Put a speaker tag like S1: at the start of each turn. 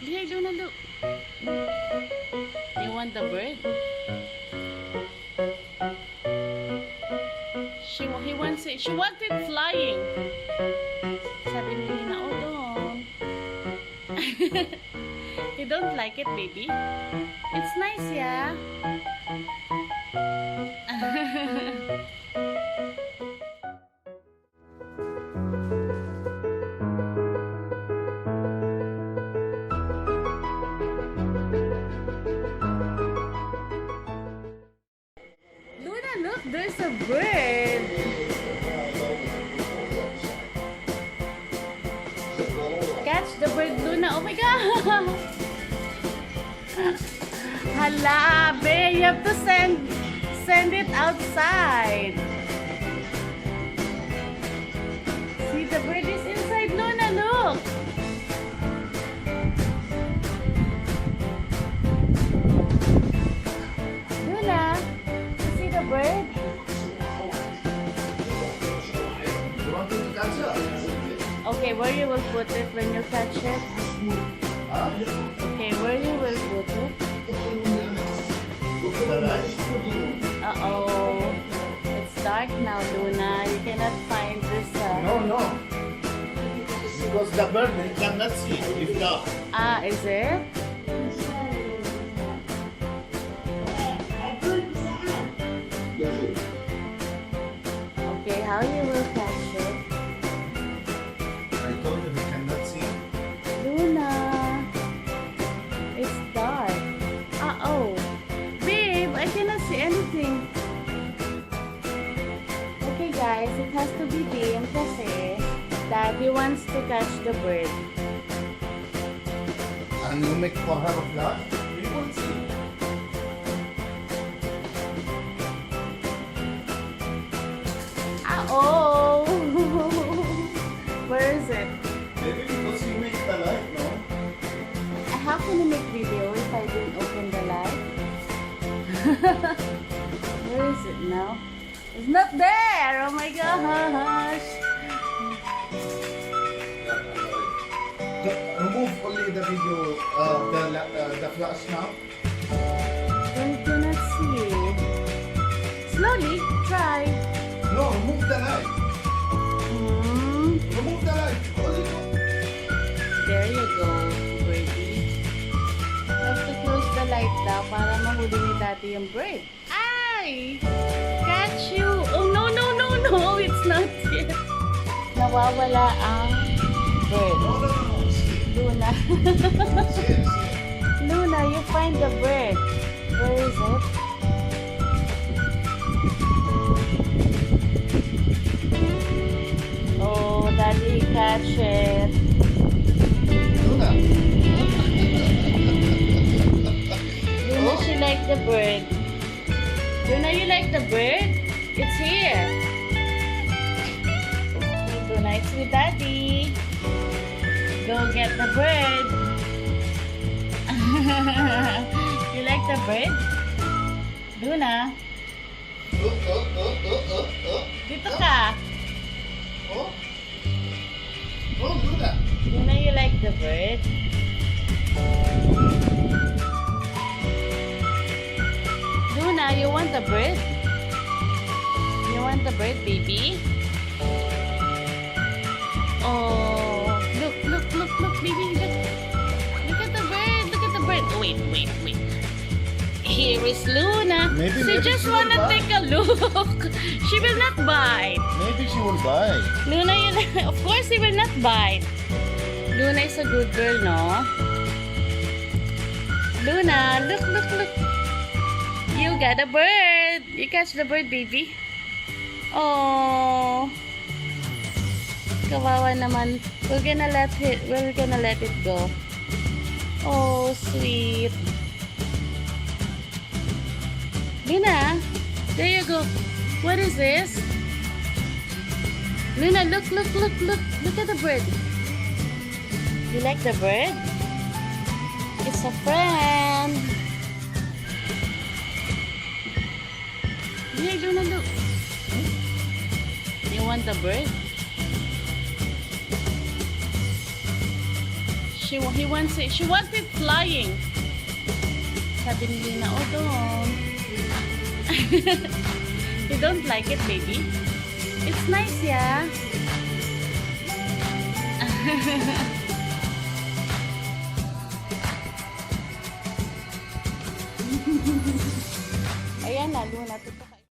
S1: Hey, Luna, look. You want the bird? He wants it. She wanted flying. Sabi ni Lina, oh, don't. You don't like it, baby? It's nice, yeah? Luna, look, there's a bird. Catch the bird, Luna. Oh my God. Hala, babe, you have to send it outside. See, the bird is inside, Luna, look. Luna, you see the bird?
S2: You want me to catch it?
S1: Okay, where you will put it when you catch it?
S2: Huh?
S1: Okay, where you will put it? Uh-oh. It's dark now, Luna. You cannot find this.
S2: No. Because the bird cannot see if dark.
S1: Ah, is it? Okay, how you will catch it?
S2: I told you he cannot see.
S1: Luna. It's dark. Uh-oh. Babe, I cannot see anything. Okay, guys, it has to be dim kasi Daddy wants to catch the bird.
S2: And you make for her a flash? We won't see.
S1: Oh, where is it?
S2: Maybe because you make the light, no?
S1: How can you make video if I didn't open the light? Where is it now? It's not there! Oh my gosh!
S2: Remove only the video, the flash now.
S1: I cannot see. Slowly, try.
S2: No, remove the light. Remove the light.
S1: There you go, birdie. You have to close the light daw para mahuli ni Daddy yung bird. Ay! Catch you! Oh, no! It's not yet. Nawawala ang bird. Luna. Luna, you find the bird. Where is it? Oh, Daddy, catch it.
S2: Luna.
S1: Luna, she like the bird. Luna, you like the bird? It's here. Luna, it's with Daddy. Go get the bird. You like the bird? Luna, dito ka.
S2: Oh, Luna.
S1: Luna, you like the bird? Luna, you want the bird? You want the bird, baby? Oh, look, baby, look. Look at the bird, Wait. Here is Luna.
S2: Maybe
S1: She just
S2: she will
S1: wanna
S2: bite.
S1: take a look. She will not bite.
S2: Maybe she will bite.
S1: Luna, of course he will not bite. Luna is a good girl, no? Luna, look. You got a bird. You catch the bird, baby. Oh. Kawawa naman. We're gonna let it go. Oh, sweet. Luna, there you go. What is this? Luna, look at the bird. You like the bird? It's a friend. Here, Luna, look. You want the bird? She wants it. She wants it flying. Sabi ni Lina, oh, don't. You don't like it, baby? It's nice, yeah. Ayan, lalo na ito.